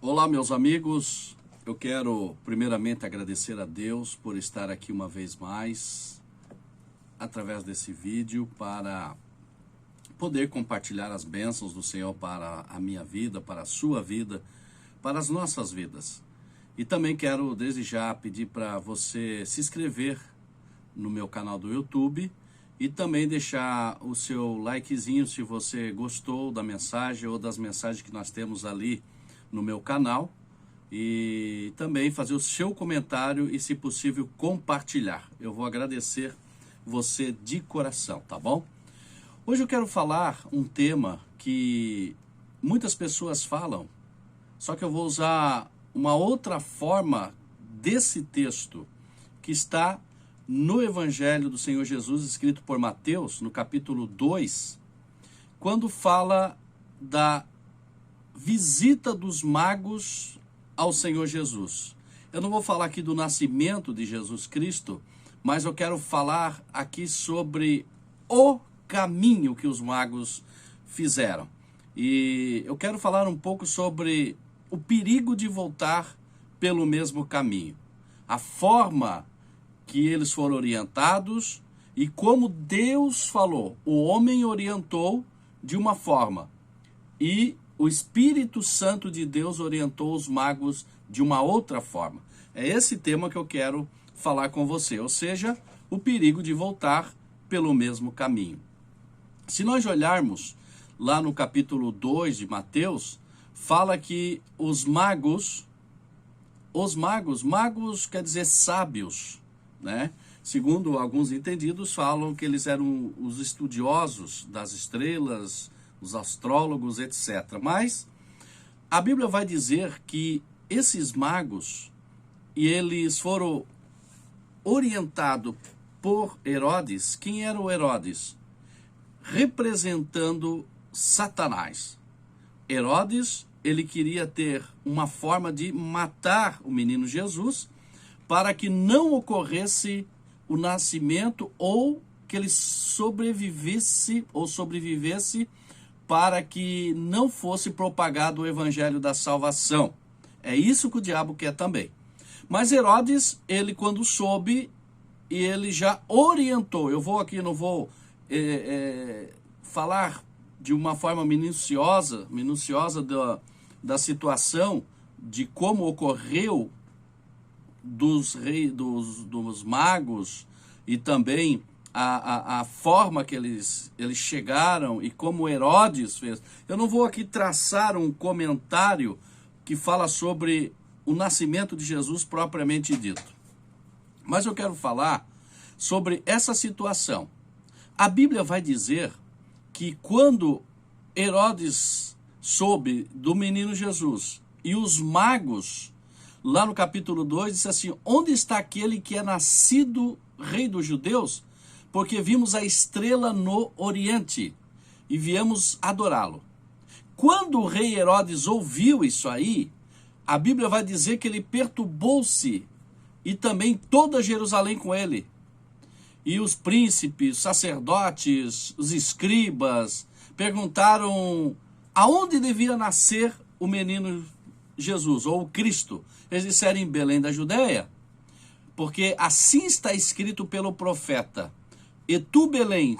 Olá, meus amigos. Eu quero primeiramente agradecer a Deus por estar aqui uma vez mais através desse vídeo para poder compartilhar as bênçãos do Senhor para a minha vida, para a sua vida, para as nossas vidas. E também quero desde já pedir para você se inscrever no meu canal do YouTube e também deixar o seu likezinho se você gostou da mensagem ou das mensagens que nós temos ali no meu canal, e também fazer o seu comentário e, se possível, compartilhar. Eu vou agradecer você de coração, tá bom? Hoje eu quero falar um tema que muitas pessoas falam, só que eu vou usar uma outra forma desse texto que está no Evangelho do Senhor Jesus, escrito por Mateus, no capítulo 2, quando fala da visita dos magos ao Senhor Jesus. Eu não vou falar aqui do nascimento de Jesus Cristo, mas eu quero falar aqui sobre o caminho que os magos fizeram. E eu quero falar um pouco sobre o perigo de voltar pelo mesmo caminho. A forma que eles foram orientados e como Deus falou. O homem orientou de uma forma e o Espírito Santo de Deus orientou os magos de uma outra forma. É esse tema que eu quero falar com você, ou seja, o perigo de voltar pelo mesmo caminho. Se nós olharmos lá no capítulo 2 de Mateus, fala que os magos quer dizer sábios, né? Segundo alguns entendidos, falam que eles eram os estudiosos das estrelas, os astrólogos, etc. Mas a Bíblia vai dizer que esses magos, e eles foram orientados por Herodes. Quem era o Herodes? Representando Satanás. Herodes, ele queria ter uma forma de matar o menino Jesus para que não ocorresse o nascimento ou que ele sobrevivesse para que não fosse propagado o evangelho da salvação. É isso que o diabo quer também. Mas Herodes, ele quando soube, ele já orientou. Eu vou aqui, não vou falar de uma forma minuciosa da situação, de como ocorreu dos magos e também a forma que eles chegaram e como Herodes fez. Eu não vou aqui traçar um comentário que fala sobre o nascimento de Jesus propriamente dito. Mas eu quero falar sobre essa situação. A Bíblia vai dizer que quando Herodes soube do menino Jesus e os magos, lá no capítulo 2, disse assim: onde está aquele que é nascido rei dos judeus? Porque vimos a estrela no Oriente e viemos adorá-lo. Quando o rei Herodes ouviu isso aí, a Bíblia vai dizer que ele perturbou-se e também toda Jerusalém com ele. E os príncipes, sacerdotes, os escribas perguntaram aonde devia nascer o menino Jesus, ou o Cristo. Eles disseram em Belém da Judéia, porque assim está escrito pelo profeta: e tu, Belém,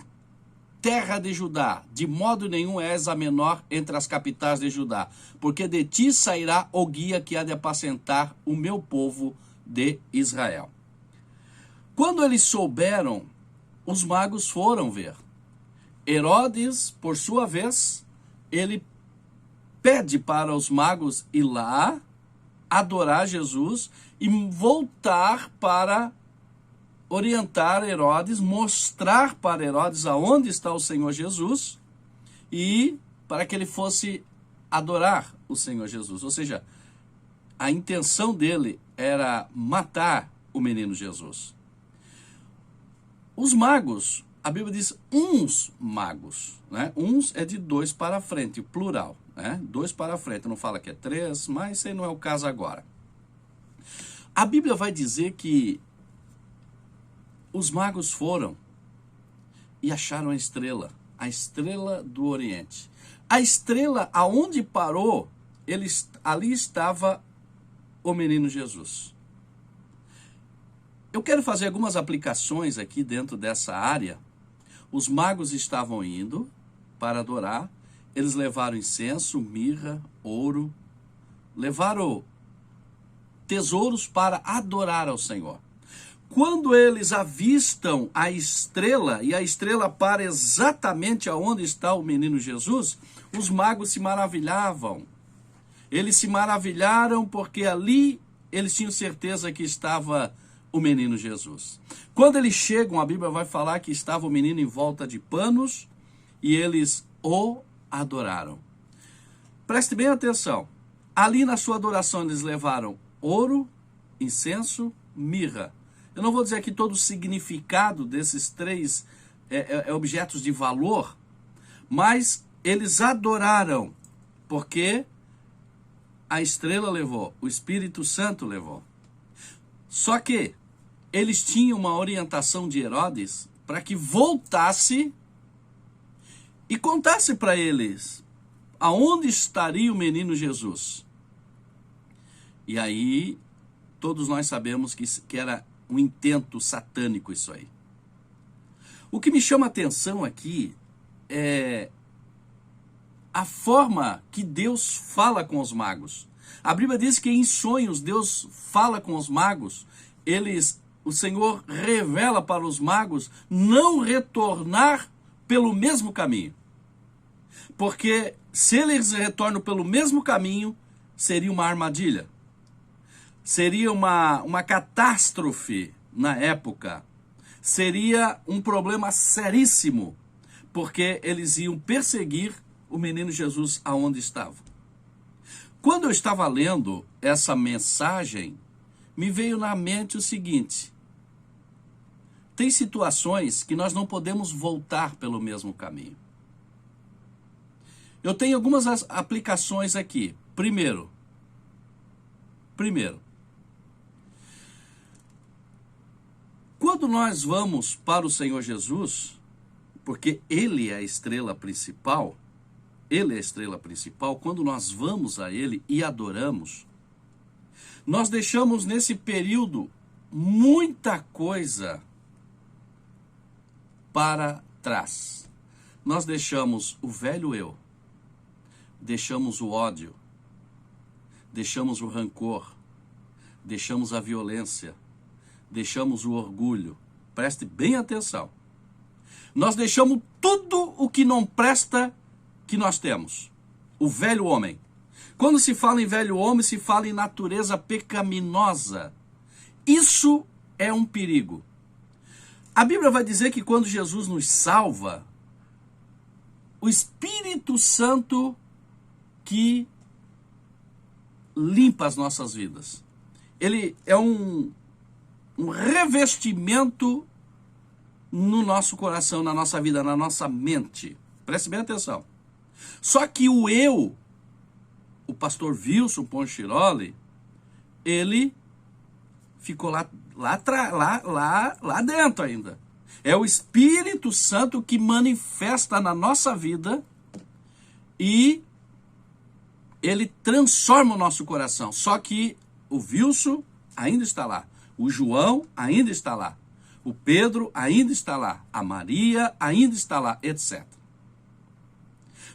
terra de Judá, de modo nenhum és a menor entre as capitais de Judá, porque de ti sairá o guia que há de apacentar o meu povo de Israel. Quando eles souberam, os magos foram ver. Herodes, por sua vez, ele pede para os magos ir lá, adorar Jesus e voltar para orientar Herodes, mostrar para Herodes aonde está o Senhor Jesus e para que ele fosse adorar o Senhor Jesus. Ou seja, a intenção dele era matar o menino Jesus. Os magos, a Bíblia diz uns magos, né? Uns é de 2 para frente, plural, né? 2 para frente, não fala que é 3, mas isso aí não é o caso agora. A Bíblia vai dizer que os magos foram e acharam a estrela do Oriente. A estrela, aonde parou, ali estava o menino Jesus. Eu quero fazer algumas aplicações aqui dentro dessa área. Os magos estavam indo para adorar, eles levaram incenso, mirra, ouro, levaram tesouros para adorar ao Senhor. Quando eles avistam a estrela, e a estrela para exatamente aonde está o menino Jesus, os magos se maravilhavam. Eles se maravilharam porque ali eles tinham certeza que estava o menino Jesus. Quando eles chegam, a Bíblia vai falar que estava o menino em volta de panos e eles o adoraram. Preste bem atenção. Ali na sua adoração eles levaram ouro, incenso, mirra. Eu não vou dizer aqui todo o significado desses três objetos de valor, mas eles adoraram porque a estrela levou, o Espírito Santo levou. Só que eles tinham uma orientação de Herodes para que voltasse e contasse para eles aonde estaria o menino Jesus. E aí, todos nós sabemos que era um intento satânico isso aí. O que me chama a atenção aqui é a forma que Deus fala com os magos. A Bíblia diz que em sonhos Deus fala com os magos. O Senhor revela para os magos não retornar pelo mesmo caminho. Porque se eles retornam pelo mesmo caminho, seria uma armadilha. Seria uma catástrofe na época. Seria um problema seríssimo, porque eles iam perseguir o menino Jesus aonde estava. Quando eu estava lendo essa mensagem, me veio na mente o seguinte: tem situações que nós não podemos voltar pelo mesmo caminho. Eu tenho algumas aplicações aqui. Primeiro, quando nós vamos para o Senhor Jesus, porque Ele é a estrela principal, quando nós vamos a Ele e adoramos, nós deixamos nesse período muita coisa para trás. Nós deixamos o velho eu, deixamos o ódio, deixamos o rancor, deixamos a violência, deixamos o orgulho. Preste bem atenção. Nós deixamos tudo o que não presta que nós temos. O velho homem. Quando se fala em velho homem, se fala em natureza pecaminosa. Isso é um perigo. A Bíblia vai dizer que quando Jesus nos salva, o Espírito Santo que limpa as nossas vidas. Ele é um revestimento no nosso coração, na nossa vida, na nossa mente. Preste bem atenção. Só que o eu, o pastor Wilson Ponchiroli, ele ficou lá dentro ainda. É o Espírito Santo que manifesta na nossa vida e ele transforma o nosso coração. Só que o Wilson ainda está lá. O João ainda está lá. O Pedro ainda está lá. A Maria ainda está lá, etc.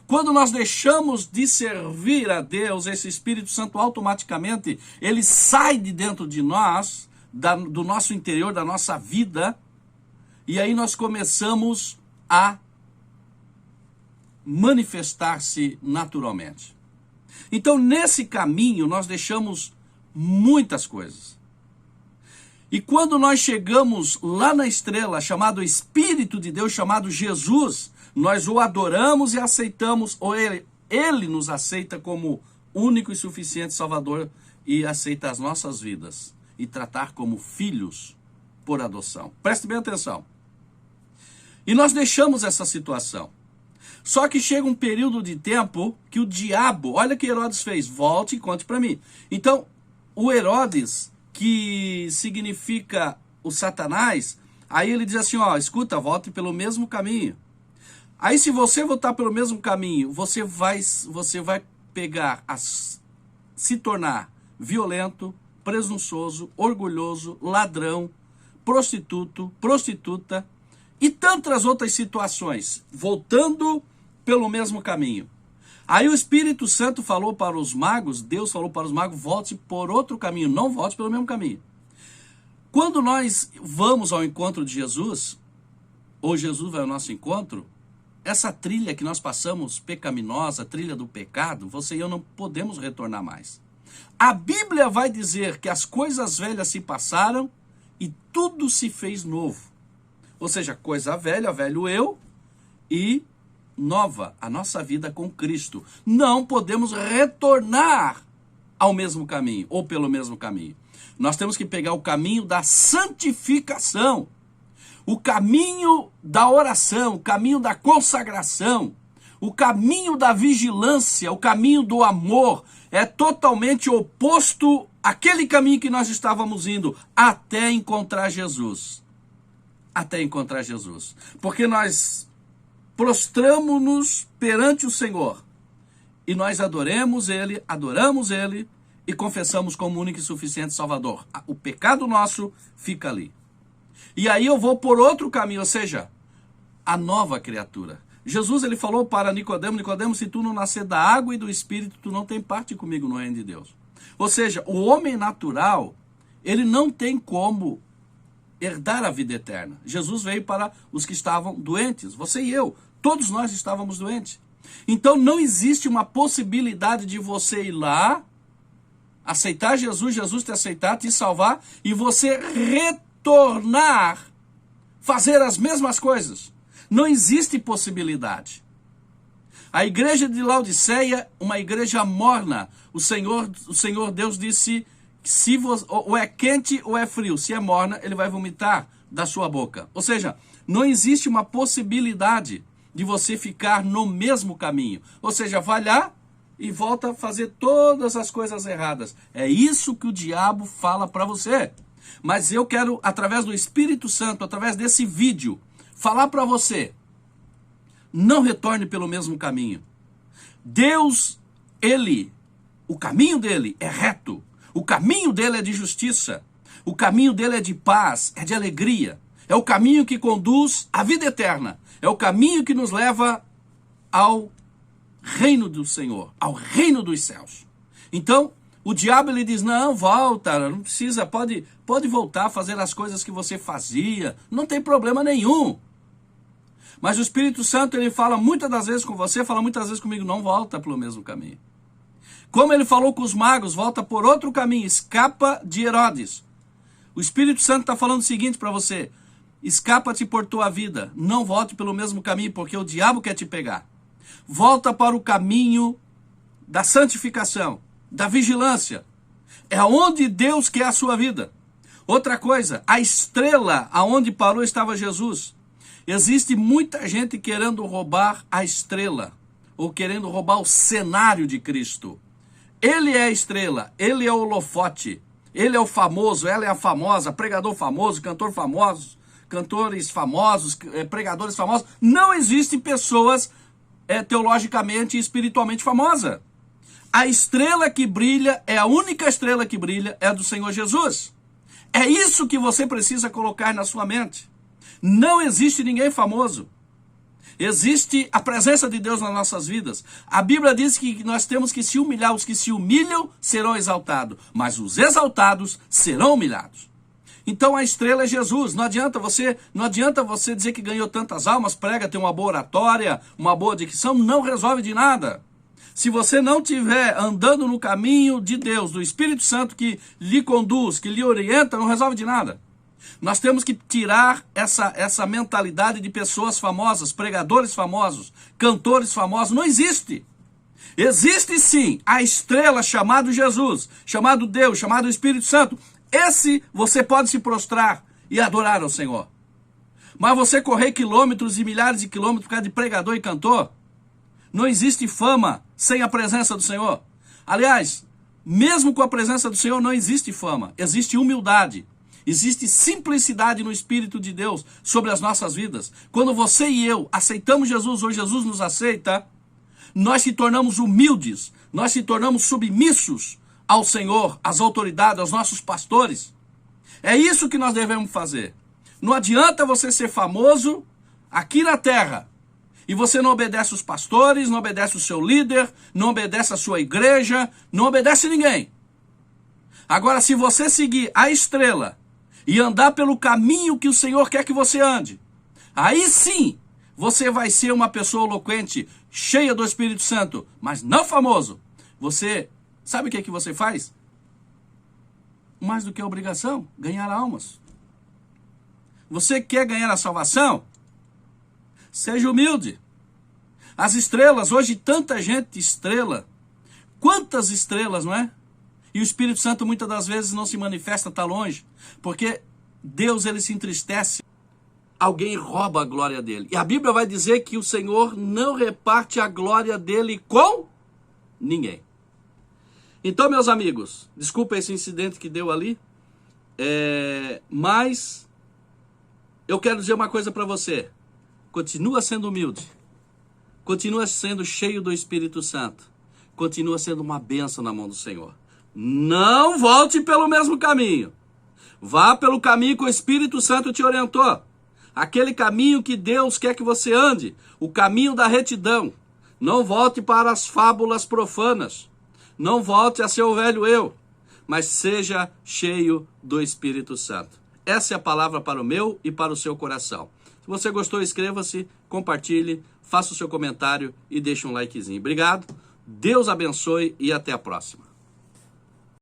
Quando nós deixamos de servir a Deus, esse Espírito Santo automaticamente, ele sai de dentro de nós, do nosso interior, da nossa vida, e aí nós começamos a manifestar-se naturalmente. Então, nesse caminho, nós deixamos muitas coisas. E quando nós chegamos lá na estrela, chamado Espírito de Deus, chamado Jesus, nós o adoramos e aceitamos, ou ele nos aceita como único e suficiente Salvador e aceita as nossas vidas e tratar como filhos por adoção. Preste bem atenção. E nós deixamos essa situação. Só que chega um período de tempo que o diabo, olha o que Herodes fez, volte e conte para mim. Então, o Herodes, que significa o Satanás, aí ele diz assim, ó, escuta, volte pelo mesmo caminho. Aí se você voltar pelo mesmo caminho, você vai pegar, se tornar violento, presunçoso, orgulhoso, ladrão, prostituta e tantas outras situações, voltando pelo mesmo caminho. Aí o Espírito Santo falou para os magos, Deus falou para os magos, volte por outro caminho, não volte pelo mesmo caminho. Quando nós vamos ao encontro de Jesus, ou Jesus vai ao nosso encontro, essa trilha que nós passamos pecaminosa, trilha do pecado, você e eu não podemos retornar mais. A Bíblia vai dizer que as coisas velhas se passaram e tudo se fez novo. Ou seja, coisa velha, velho eu, e nova, a nossa vida com Cristo. Não podemos retornar ao mesmo caminho, ou pelo mesmo caminho. Nós temos que pegar o caminho da santificação, o caminho da oração, o caminho da consagração, o caminho da vigilância, o caminho do amor. É totalmente oposto àquele caminho que nós estávamos indo, até encontrar Jesus. Até encontrar Jesus. Porque nós prostramos-nos perante o Senhor e nós adoramos Ele e confessamos como único e suficiente Salvador. O pecado nosso fica ali. E aí eu vou por outro caminho, ou seja, a nova criatura. Jesus, ele falou para Nicodemo, Nicodemo, se tu não nascer da água e do Espírito, tu não tem parte comigo no reino de Deus. Ou seja, o homem natural, ele não tem como herdar a vida eterna. Jesus veio para os que estavam doentes, você e eu, todos nós estávamos doentes. Então não existe uma possibilidade de você ir lá, aceitar Jesus, Jesus te aceitar, te salvar, e você retornar, fazer as mesmas coisas. Não existe possibilidade. A igreja de Laodiceia, uma igreja morna. O Senhor Deus disse, se ou é quente ou é frio. Se é morna, ele vai vomitar da sua boca. Ou seja, não existe uma possibilidade de você ficar no mesmo caminho. Ou seja, vai lá e volta a fazer todas as coisas erradas. É isso que o diabo fala para você. Mas eu quero, através do Espírito Santo, através desse vídeo, falar para você, não retorne pelo mesmo caminho. Deus, o caminho dele é reto, o caminho dele é de justiça, o caminho dele é de paz, é de alegria, é o caminho que conduz à vida eterna, é o caminho que nos leva ao reino do Senhor, ao reino dos céus. Então, o diabo ele diz, não, volta, não precisa, pode voltar a fazer as coisas que você fazia, não tem problema nenhum. Mas o Espírito Santo, ele fala muitas das vezes com você, fala muitas vezes comigo, não volta pelo mesmo caminho. Como ele falou com os magos, volta por outro caminho, escapa de Herodes. O Espírito Santo está falando o seguinte para você, escapa-te por tua vida, não volte pelo mesmo caminho, porque o diabo quer te pegar. Volta para o caminho da santificação, da vigilância. É onde Deus quer a sua vida. Outra coisa, a estrela aonde parou estava Jesus. Existe muita gente querendo roubar a estrela, ou querendo roubar o cenário de Cristo. Ele é a estrela, ele é o holofote, ele é o famoso, ela é a famosa, pregador famoso, cantor famoso, cantores famosos, pregadores famosos. Não existem pessoas teologicamente e espiritualmente famosas. A estrela que brilha, é a única estrela que brilha, é a do Senhor Jesus. É isso que você precisa colocar na sua mente. Não existe ninguém famoso. Existe a presença de Deus nas nossas vidas. A Bíblia diz que nós temos que se humilhar. Os que se humilham serão exaltados, mas os exaltados serão humilhados. Então a estrela é Jesus. Não adianta você dizer que ganhou tantas almas, prega, tem uma boa oratória, uma boa dicção, não resolve de nada. Se você não estiver andando no caminho de Deus, do Espírito Santo que lhe conduz, que lhe orienta, não resolve de nada. Nós temos que tirar essa mentalidade de pessoas famosas, pregadores famosos, cantores famosos. Não existe. Existe sim a estrela chamada Jesus, chamado Deus, chamado Espírito Santo. Esse você pode se prostrar e adorar ao Senhor. Mas você correr quilômetros e milhares de quilômetros por causa de pregador e cantor, não existe fama sem a presença do Senhor. Aliás, mesmo com a presença do Senhor não existe fama, existe humildade. Existe simplicidade no Espírito de Deus sobre as nossas vidas. Quando você e eu aceitamos Jesus, ou Jesus nos aceita, nós se tornamos humildes, nós se tornamos submissos ao Senhor, às autoridades, aos nossos pastores. É isso que nós devemos fazer. Não adianta você ser famoso aqui na terra e você não obedece os pastores, não obedece o seu líder, não obedece a sua igreja, não obedece ninguém. Agora, se você seguir a estrela e andar pelo caminho que o Senhor quer que você ande, aí sim você vai ser uma pessoa eloquente, cheia do Espírito Santo, mas não famoso. Você, sabe o que você faz? Mais do que a obrigação, ganhar almas. Você quer ganhar a salvação? Seja humilde. As estrelas, hoje tanta gente estrela. Quantas estrelas, não é? E o Espírito Santo muitas das vezes não se manifesta, está longe. Porque Deus, ele se entristece. Alguém rouba a glória dele. E a Bíblia vai dizer que o Senhor não reparte a glória dele com ninguém. Então, meus amigos, desculpa esse incidente que deu ali, mas eu quero dizer uma coisa para você. Continua sendo humilde. Continua sendo cheio do Espírito Santo. Continua sendo uma bênção na mão do Senhor. Não volte pelo mesmo caminho. Vá pelo caminho que o Espírito Santo te orientou. Aquele caminho que Deus quer que você ande. O caminho da retidão. Não volte para as fábulas profanas. Não volte a seu velho eu. Mas seja cheio do Espírito Santo. Essa é a palavra para o meu e para o seu coração. Se você gostou, inscreva-se, compartilhe, faça o seu comentário e deixe um likezinho. Obrigado, Deus abençoe e até a próxima.